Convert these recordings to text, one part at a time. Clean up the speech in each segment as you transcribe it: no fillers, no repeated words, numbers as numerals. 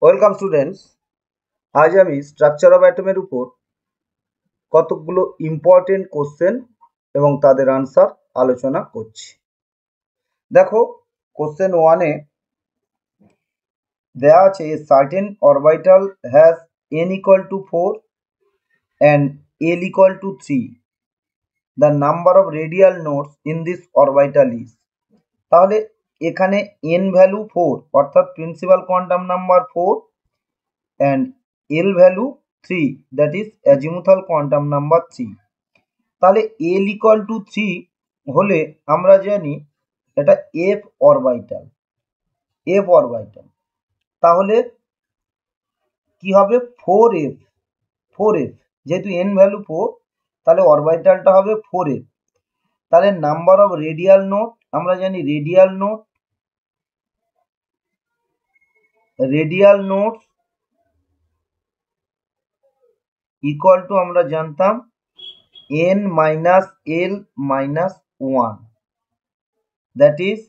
Welcome students. আজ আমি structure of অ্যাটমের উপর কতগুলো ইম্পর্টেন্ট কোশ্চেন এবং তাদের আনসার আলোচনা করছি। দেখো, কোশ্চেন 1-এ দেওয়া আছে a certain orbital has n equal to 4 and l equal to 3. The number of radial nodes in this orbital is. তাহলে এখানে n ভ্যালু 4 অর্থাৎ principal quantum number 4 and L value 3, that is azimuthal quantum number 3. তাহলে L equal to 3 হলে আমরা জানি এটা F orbital. তাহলে কি হবে 4f, যেহেতু n ভ্যালু 4 তাহলে অরবিটালটা হবে 4f। তাহলে নাম্বার অফ রেডিয়াল নোড আমরা জানি রেডিয়াল নোডস ইকুয়াল টু আমরা জানতাম n minus l minus 1, that is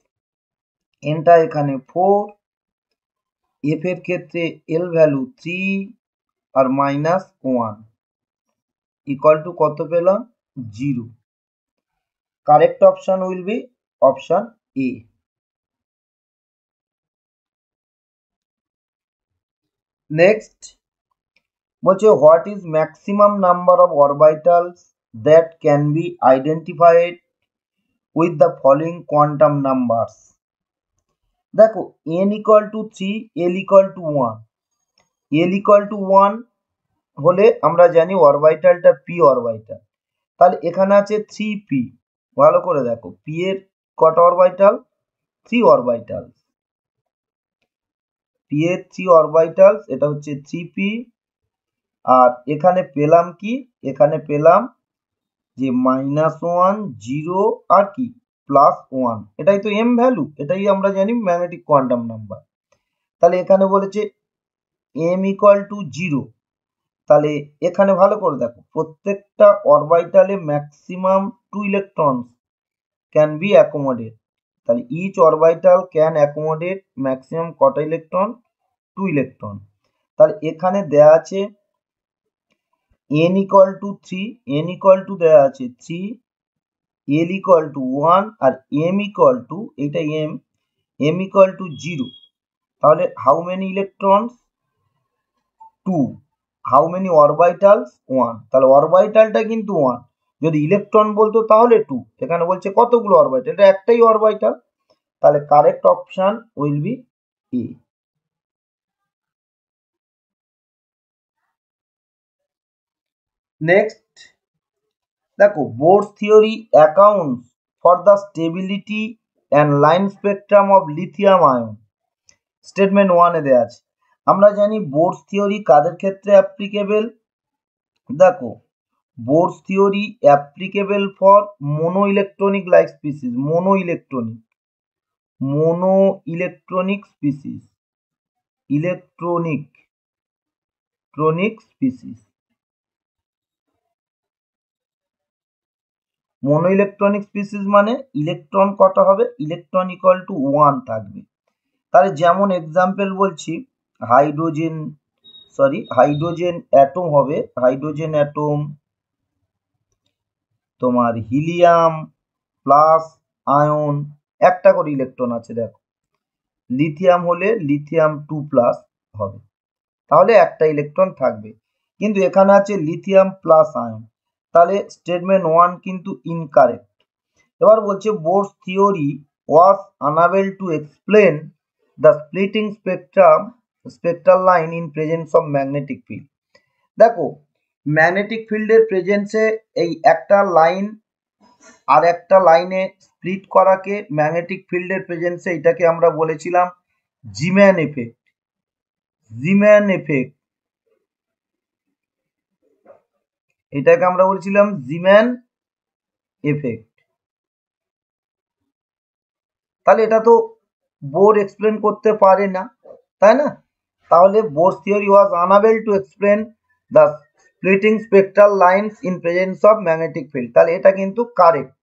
nটা এখানে 4, f এর ক্ষেত্রে l ভ্যালু 3 আর মাইনাস 1 ইকুয়াল টু কত পেলাম 0। Correct option will be option A. Next বলছে what is maximum number of orbitals that can be identified with the following quantum numbers. দেখো n equal to 3, l equal to 1, l equal to 1 হলে আমরা জানি অরবিটালটা p orbital. তাহলে এখানে আছে 3p, ভালো করে দেখো p এর কটা অরবিটাল 3 অরবিটাল, p এর 3 অরবিটাল, এটা হচ্ছে 3p। আর এখানে পেলাম কি, এখানে পেলাম যে -1 0 আর কি +1, এটাই তো m ভ্যালু, এটাই আমরা জানি ম্যাগনেটিক কোয়ান্টাম নাম্বার। তাহলে এখানে বলেছে m ইকুয়াল টু 0, তাহলে এখানে ভালো করে দেখো প্রত্যেকটা অরবিটালে maximum 2 electrons can be accommodate. তাহলে each orbital can accommodate maximum কটা ইলেকট্রন 2 ইলেকট্রন। তাহলে এখানে দেয়া আছে n equal to 3, n equal to দেয়া আছে 3, l ইকুয়াল টু 1 আর m ইকুয়াল টু, এটা m ইকুয়াল টু 0। তাহলে how many electrons 2, how many orbitals 1, তাহলে অরবিটালটা কিন্তু 1, যদি ইলেকট্রন বলতো তাহলে 2, এখানে বলছে কতগুলো অরবিটাল, এটা একটাই অরবিটাল। তাহলে correct option will be A. Next দেখো Bohr's theory accounts for the stability and line spectrum of lithium ion. Statement 1-এ দেওয়া আছে। আমরা জানি বোরস থিওরি কাদের ক্ষেত্রে অ্যাপ্লিকেবল। দেখো Bohr's theory applicable for mono electronic like species, mono electronic species, mono electronic species মানে electron কটা হবে, ইলেকট্রন ইকুয়াল টু 1 থাকবে। তাহলে যেমন এক্সাম্পল বলছি হাইড্রোজেন অ্যাটম হবে, হাইড্রোজেন অ্যাটম, তোমার হিলিয়াম প্লাস আয়ন, একটা করে ইলেকট্রন আছে দেখো। লিথিয়াম হলে লিথিয়াম 2+ হবে, তাহলে একটা ইলেকট্রন থাকবে। কিন্তু এখানে আছে লিথিয়াম প্লাস আয়ন, তাহলে স্টেটমেন্ট 1 কিন্তু ইনকারেক্ট। এবার বলছে Bohr's theory was unable to explain the splitting spectral line in presence of magnetic field. দেখো ম্যাগনেটিক ফিল্ডের প্রেজেন্সে এই একটা লাইন আর একটা লাইনে স্প্লিট করাকে ম্যাগনেটিক ফিল্ডের প্রেজেন্সে এটাকে আমরা বলেছিলাম জিম্যান এফেক্ট। এটাকে আমরা বলছিলাম জিম্যান এফেক্ট। তাহলে এটা তো বোর এক্সপ্লেন করতে পারে না, তাই না? তাহলে Bohr's theory was unable to explain the splitting spectral lines in presence of magnetic field, তাহলে এটা কিন্তু কারেক্ট।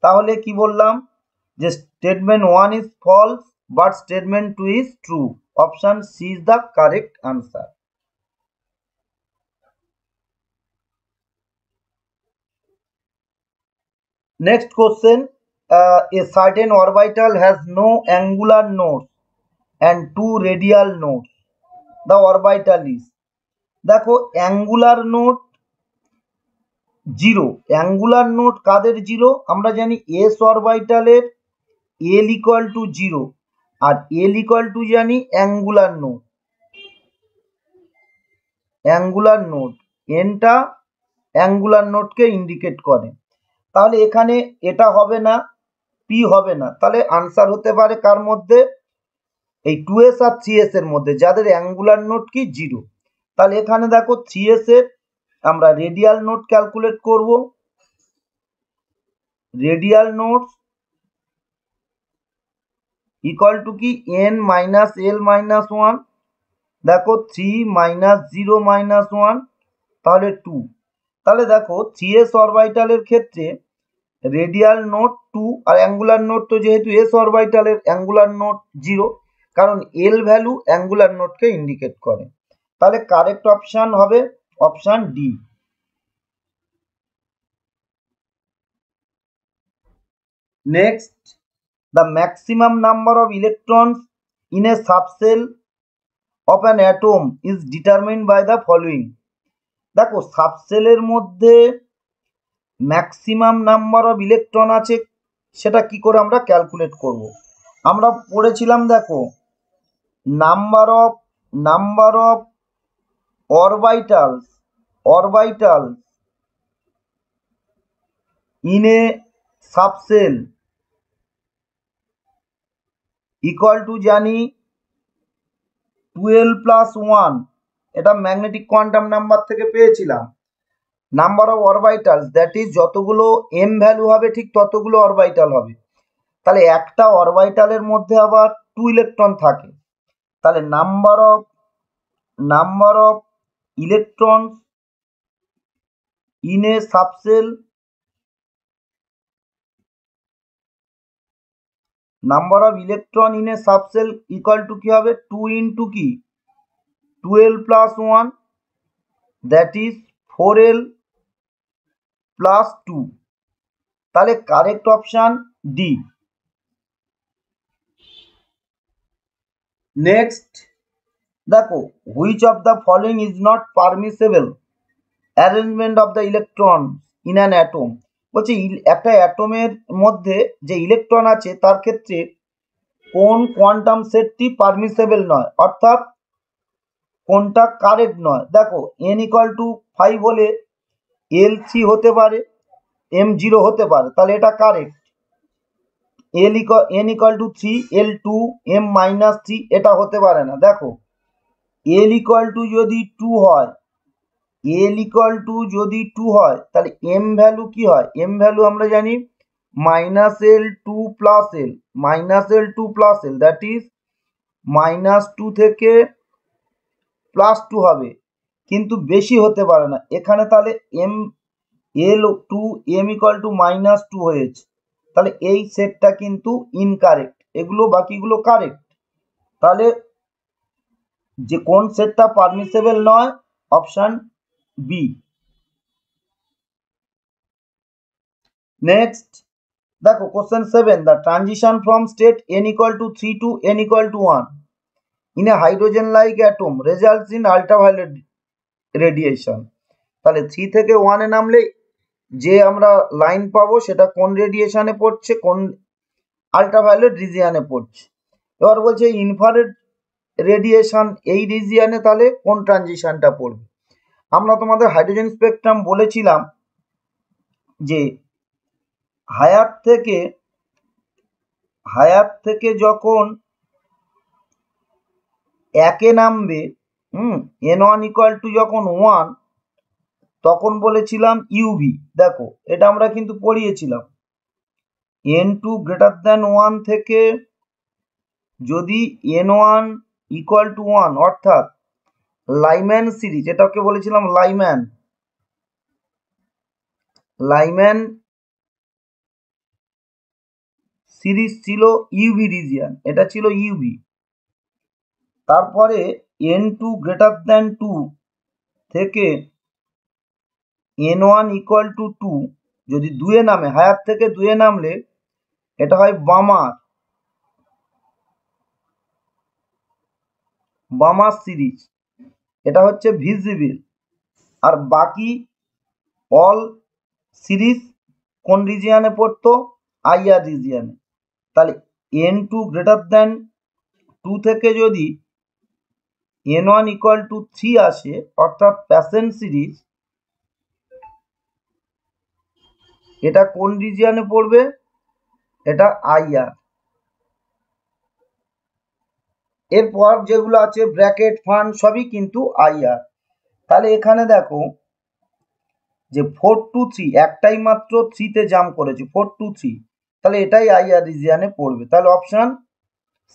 তাহলে কি বললাম যে statement 1 is false but statement 2 is true. Option C is the correct answer. Next question. A certain orbital has no angular nodes and two radial nodes. The orbital is, দেখো angular node zero. Angular node কাদের zero? আমরা জানি S অরবাইটালের L equal to zero, আর L equal to জানি angular node. Angular node এনটা angular নোডকে indicate করে। তাহলে এখানে এটা হবে না, পি হবে না, তাহলে আনসার হতে পারে কার মধ্যে? এই 2s আর 3s এর মধ্যে, যাদের অ্যাঙ্গুলার নোড কি জিরো। তাহলে এখানে দেখো 3s এর আমরা রেডিয়াল নোড ক্যালকুলেট করব। রেডিয়াল নোডস ইকুয়াল টু কি n minus L minus one. দেখো 3 মাইনাস 0 মাইনাস ওয়ান, তাহলে 2। তাহলে দেখো 3s অরবাইটালের ক্ষেত্রে রেডিয়াল নোড 2 আর অ্যাঙ্গুলার নোড তো যেহেতু এস অরবাইটালের অ্যাঙ্গুলার নোড 0, কারণ এল ভ্যালু অ্যাঙ্গুলার নোডকে ইন্ডিকেট করে। তাহলে কারেক্ট অপশন হবে option D. Next, the maximum number of electrons in a subcell of an atom is determined by the following. দেখো সাবসেলের মধ্যে maximum number of electron আছে, সেটা কি করে আমরা ক্যালকুলেট করব? আমরা পড়েছিলাম, দেখো number of orbitals in a subshell equal to জানি 12 প্লাস 1, এটা ম্যাগনেটিক কোয়ান্টাম নাম্বার থেকে পেয়েছিলাম। নাম্বার অফ অরবাইটালস দ্যাট ইজ যতগুলো এম ভ্যালু হবে ঠিক ততগুলো অরবাইটাল হবে। তাহলে একটা অরবাইটালের মধ্যে আবার 2 ইলেকট্রন থাকে, তাহলে number of electrons in a subshell, number of electron in a subshell equal two কি হবে? 2 ইন্টু কি 12 plus 1, that is 4l plus 2। তাহলে কারেক্ট অপশন ডি। নেক্সট দেখো, which of the following is not permissible arrangement of the electron in an atom. বলছে একটা অ্যাটমের মধ্যে যে electron আছে তার ক্ষেত্রে কোন কোয়ান্টাম সেটটি পারমিসেবল নয়, অর্থাৎ কোনটা কারেক্ট নয়। দেখো n ইকুয়াল টু 5 হলে l3 হতে পারে, m0 হতে পারে, তাহলে এটা correct. n equal to 3, l2, m minus 3 এটা হতে পারে না। দেখো l ইকুয়াল টু যদি 2 হয়, তাহলে m ভ্যালু কি হয়? m ভ্যালু আমরা জানি -l2 + l, দ্যাট ইজ -2 থেকে +2 হবে, কিন্তু বেশি হতে পারে না এখানে। তাহলে m ইকুয়াল টু -2 হয়েছে, তাহলে এই সেটটা কিন্তু ইনকারেক্ট, এগুলো বাকিগুলো কারেক্ট। তাহলে যে কোন সেটটা পারমিসেবল নয়? Option B. নেক্সট দেখো question 7, the transition from state n equal to 3 to n equal to 1 in a hydrogen like atom results in ultraviolet radiation. তাহলে 3 থেকে 1 এ নামলে যে আমরা লাইন পাবো সেটা কোন রেডিয়েশনে পড়ছে? কোন আল্ট্রাভায়োলেট রিজিয়নে পড়ছে। এবার বলছে ইনফ্রারেড রেডিয়েশন এই রিজিয়নে, তাহলে কোন ট্রানজিশনটা পড়বে? আমরা তোমাদের হাইড্রোজেন স্পেকট্রাম বলেছিলাম যে হায়ার থেকে যখন একে নামবে, n1 ইকুয়াল টু যখন 1, তখন বলেছিলাম ইউভি। দেখো এটা আমরা কিন্তু পড়িয়েছিলাম। n2 গ্রেটার দ্যান 1 থেকে যদি n1 ইকুয়াল টু 1, অর্থাৎ লাইম্যান সিরিজ, এটাকে বলেছিলাম লাইম্যান সিরিজ ছিল ইউভি রিজিয়ন, এটা ছিল ইউভি। তারপরে n2 গ্রেটার দ্যান 2 থেকে n1 ইকুয়াল টু 2 যদি 2 নামে, হায়ার থেকে 2 নামলে এটা হয় বামার সিরিজ, এটা হচ্ছে ভিজিবল। আর বাকি অল সিরিজ কোন রিজিয়ানে পড়তো? আইআর রিজিয়ানে। তাহলে n2 গ্রেটার দ্যান 2 থেকে যদি n1 ইকুয়াল টু 3 আসে, অর্থাৎ প্যাসেন্ট সিরিজ, এটা কোন রিজিয়ানে পড়বে? এটা আইআর। এরপর যেগুলো আছে ব্র্যাকেট ফান্ড সবই কিন্তু আইআর। তাহলে এখানে দেখো যে 4 to 3 একটাই মাত্র 3 তে জাম্প করেছে, 4 to 3, তাহলে এটাই আইআর রিজিয়ানে পড়বে। তাহলে option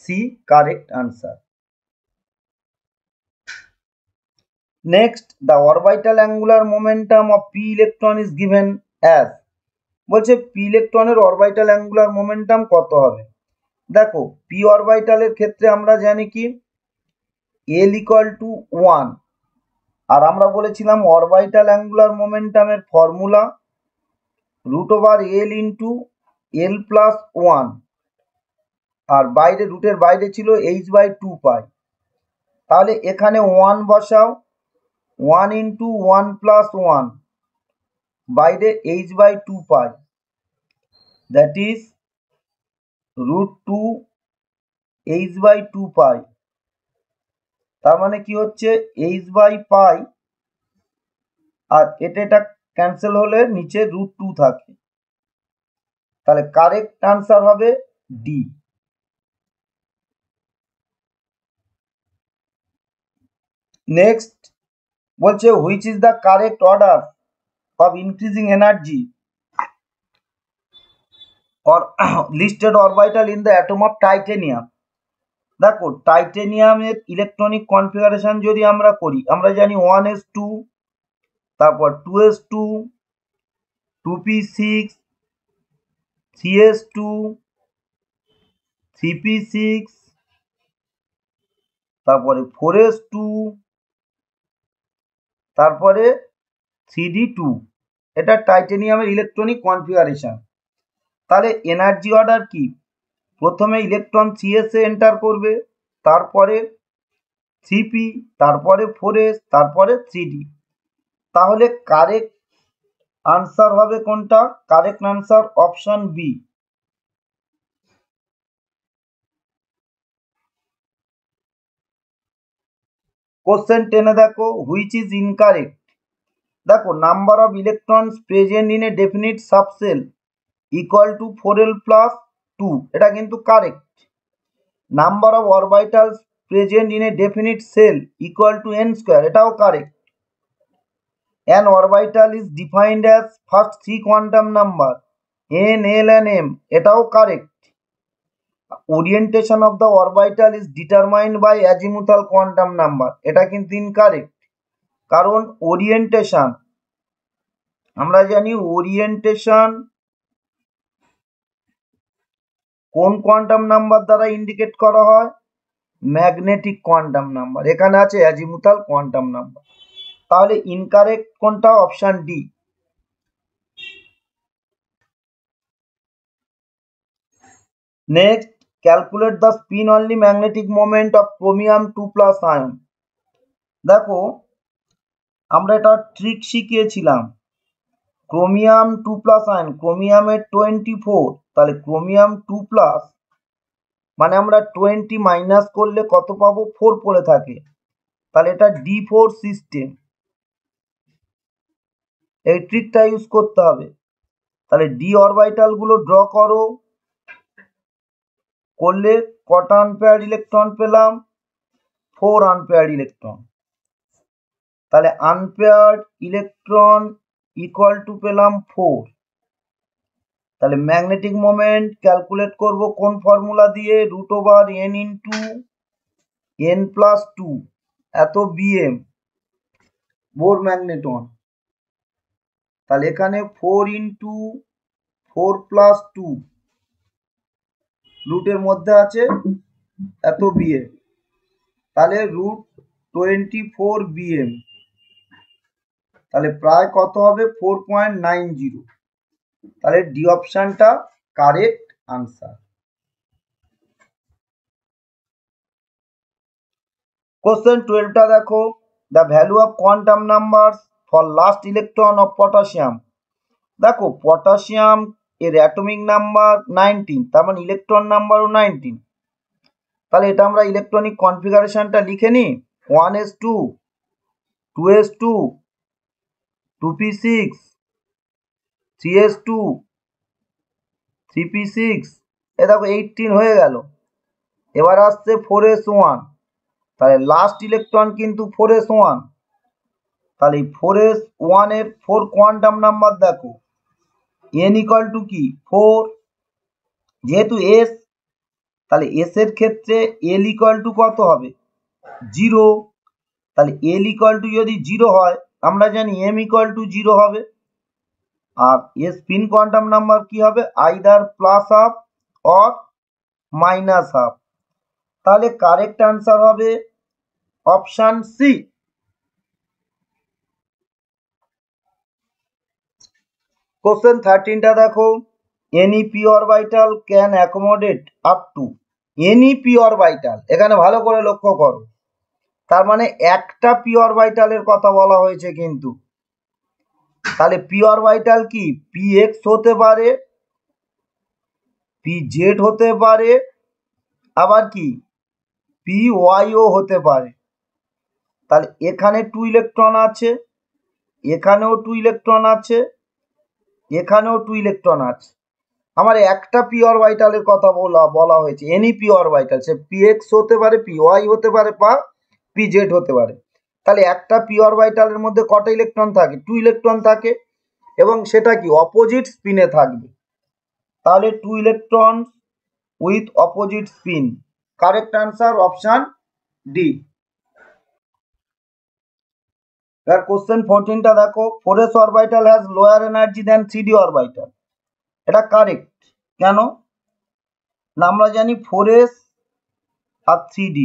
C correct answer. Next, the orbital angular momentum of P electron is given as. বলছে পি ইলেকট্রনের অরবিটাল অ্যাঙ্গুলার মোমেন্টাম কত হবে? দেখো পি অরবিটালের ক্ষেত্রে আমরা জানি কি এল ইকুয়াল টু 1, আর আমরা বলেছিলাম অরবিটাল অ্যাঙ্গুলার মোমেন্টামের formula √L into L plus 1, আর বাইরে রুটের বাইরে ছিল h/2π। তাহলে এখানে 1 বসাও, 1 ইন্টু 1 প্লাস 1, বাইরে h/2π, দ্যাট ইজ √2 h/2π। তার মানে কি হচ্ছে h/π, আর এটা ক্যান্সেল হলে নিচে √2 থাকে। তাহলে কারেক্ট আনসার হবে ডি। নেক্সট বলছে which is the correct order of increasing energy or listed orbital in the atom of titanium। দেখো টাইটেনিয়ামের ইলেকট্রনিক কনফিগারেশন যদি আমরা করি, আমরা জানি 1s2, তারপর 2s2, 2p6, 3s2, 3p6, তারপরে 4s2, তারপরে 3d2। এটা টাইটেনিয়ামের ইলেকট্রনিক কনফিগারেশন। তাহলে এনার্জি অর্ডার কি? প্রথমে ইলেকট্রন 3s এ এন্টার করবে, তারপরে 3p, তারপরে 4s, তারপরে 3d। তাহলে কারেক্ট আনসার হবে কোনটা? Correct answer option B. Question 10-এ দেখো হুইচ ইজ ইনকারেক্ট। দেখো number of electrons present in a definite subshell equal to 4l plus 2, এটা কিন্তু correct. Number of orbitals present in a definite shell equal to n square, এটাও correct. An orbital is defined as first 3 quantum number n, l and m, এটাও correct. Orientation of the orbital is determined by azimuthal quantum number, এটা কিন্তু incorrect. কারণ orientation আমরা জানি orientation কোন quantum number দ্বারা indicate করা হয়? Magnetic quantum number. এখানে আছে অ্যাজিমুথাল কোয়ান্টাম নাম্বার। তাহলে ইনকারেক্ট কোনটা? Option D. Next, calculate the spin only magnetic moment of chromium 2+ ion. দেখো আমরা এটা ট্রিক শিখিয়েছিলাম। ক্রোমিয়াম 2+ আয়ন, ক্রোমিয়ামের 24, তাহলে ক্রোমিয়াম 2+, মানে আমরা 20 মাইনাস করলে কত পাবো? 4 পড়ে থাকে, তাহলে এটা D4 সিস্টেম। এই ট্রিকটা ইউজ করতে হবে। তাহলে ডি অরবিটাল গুলো ড্র করো, করলে কটা আনপেয়ার ইলেকট্রন পেলাম? 4 আনপেয়ার ইলেকট্রন। তাহলে আনপেয়ার ইলেকট্রন ইকুয়াল টু পেলাম 4। তাহলে ম্যাগনেটিক মোমেন্ট ক্যালকুলেট করব কোন ফর্মুলা দিয়ে? √n ইন্টু n প্লাস 2 এত bm বোর ম্যাগনেটন। তাহলে এখানে 4 ইন্টু 4 প্লাস 2 রুটের মধ্যে আছে এত bm। তাহলে √24 bm, তাহলে প্রায় কত হবে 4.90। তাহলে ডি অপশনটা কারেক্ট আনসার। কোশ্চেন 12টা দেখো, the value of quantum numbers for last electron of potassium. দেখো পটাশিয়াম এর অ্যাটমিক নাম্বার 19, তার মানে ইলেকট্রন নাম্বারও 19। তাহলে এটা আমরা ইলেকট্রনিক কনফিগারেশনটা লিখে নিই, 1s2, 2s2, 2p6, 3s2, 3p6, এ দেখো 18 হয়ে গেল। এবার আসছে 4s1, তাহলে লাস্ট ইলেকট্রন কিন্তু 4s1। তাহলে 4s1 এর 4 কোয়ান্টাম নাম্বার দেখো, n ইকুয়াল টু কি 4, যেহেতু s, তাহলে s এর ক্ষেত্রে l ইকুয়াল টু কত হবে 0। তাহলে l ইকুয়াল টু যদি 0 হয়, আমরা জানি m ইকুয়াল টু 0 হবে। আর s স্পিন কোয়ান্টাম নাম্বার কি হবে, either plus half or minus half. তাহলে কারেক্ট আনসার হবে অপশন সি। কোশ্চেন 13টা দেখো, any P orbital can accommodate up to, any P orbital, এখানে ভালো করে লক্ষ্য করো, তার মানে একটা পি অরবিটালের কথা বলা হয়েছে কিন্তু। তাহলে পি অরবিটাল কি পি এক্স হতে পারে, পি জেড হতে পারে, আবার কি পি ওয়াইও হতে পারে। তাহলে এখানে 2 ইলেকট্রন আছে, এখানেও 2 ইলেকট্রন আছে, এখানেও 2 ইলেকট্রন আছে। আমার একটা পি অরবিটালের কথা বলা হয়েছে, এনি পি অরবিটাল, সে পি এক্স হতে পারে, পি ওয়াই হতে পারে, বা পি জেড হতে পারে। তাহলে একটা পি অরবিটালের মধ্যে কটা ইলেকট্রন থাকে, 2 ইলেকট্রন থাকে, এবং সেটা কি অপোজিট স্পিনে থাকবে। তাহলে 2 electron with opposite spin, correct answer option D. এবার কোশ্চেন 14টা দেখো, 4s orbital has lower energy than 3d orbital. এটা কারেক্ট। কেন না, আমরা জানি 4s আর 3d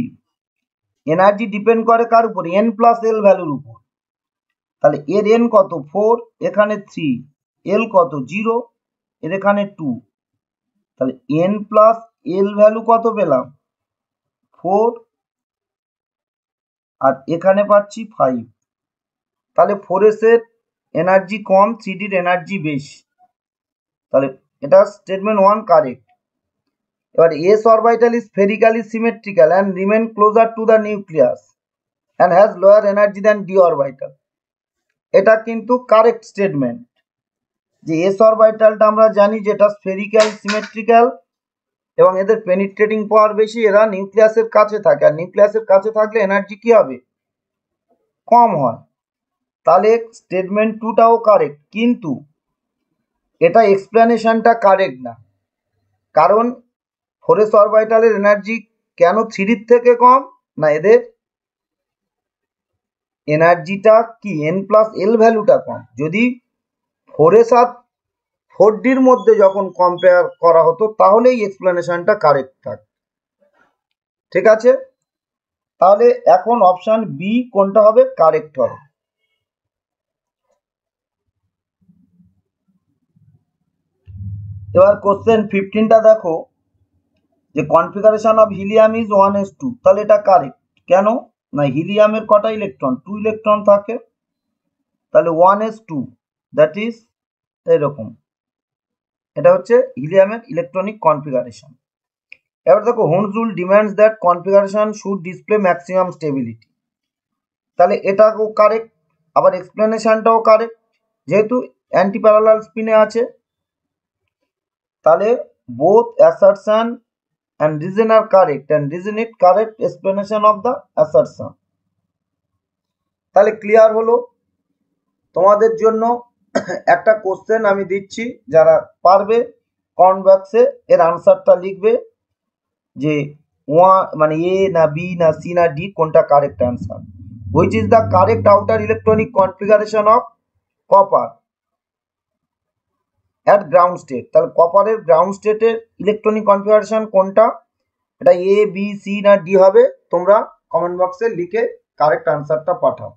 এনার্জি ডিপেন্ড করে কার উপর, n প্লাস এল ভ্যালুর উপর। তাহলে এর n কত 4, এখানে 3, l কত 0, এর এখানে 2, তাহলে n প্লাস এল ভ্যালু কত পেলাম 4, আর এখানে পাচ্ছি 5। তাহলে 4s এর এনার্জি কম, 3d এর এনার্জি বেশি। তাহলে এটা স্টেটমেন্ট 1 কারেক্ট। এবার s orbital is spherically symmetrical and remain closer to the nucleus and has lower energy than d orbital। এটা কিন্তু কারেক্ট স্টেটমেন্ট, যে s অরবিটালটা আমরা জানি যেটা স্ফেরিক্যাল সিমেট্রিক্যাল এবং এদের পেনিট্রেটিং পাওয়ার বেশি, এরা নিউক্লিয়াসের কাছে থাকে, আর নিউক্লিয়াসের কাছে থাকলে এনার্জি কি হবে কম হয়। তাহলে স্টেটমেন্ট 2টাও কারেক্ট, কিন্তু এটা এক্সপ্লেনেশনটা কারেক্ট না। কারণ 4s অরবিটালের এনার্জি কেন 3d থেকে কম, না এদের এনার্জিটা কি n প্লাস এল ভ্যালুটা কম। যদি 4s আর 4dর মধ্যে যখন কম্পেয়ার করা হতো, তাহলে এই এক্সপ্লেনেশনটা কারেক্ট থাক। ঠিক আছে, তাহলে এখন অপশন বি কোনটা হবে কারেক্ট হবে। এবার কোশ্চেন 15টা দেখো, যে configuration of helium is 1s2। তাহলে এটা কারেক্ট। কেন না, হিলিয়ামের কটা ইলেকট্রন 2 ইলেকট্রন থাকে, তাহলে 1s2 দ্যাট ইজ এরকম। এটা হচ্ছে হিলিয়ামের ইলেকট্রনিক কনফিগারেশন। এবার দেখো, Hund's rule demands that configuration should display maximum stability. তাহলে এটাও কারেক্ট, আবার এক্সপ্লেনেশনটাও কারেক্ট, যেহেতু অ্যান্টি প্যারালাল স্পিনে আছে। তাহলে both assertion and reason are correct and reason it correct explanation of the assertion। তাহলে ক্লিয়ার হলো। তোমাদের জন্য একটা কোশ্চেন আমি দিচ্ছি, যারা পারবে কমেন্ট বক্সে এর আনসারটা লিখবে, যে মানে এ না বি না সি না ডি কোনটা correct answer. Which is the correct outer electronic configuration of copper at ground state. তাহলে কপারের গ্রাউন্ড স্টেটের ইলেকট্রনিক কনফিগারেশন কোনটা, এটা এ বি সি না ডি হবে, তোমরা কমেন্ট বক্সে লিখে কারেক্ট আনসারটা পাঠাও।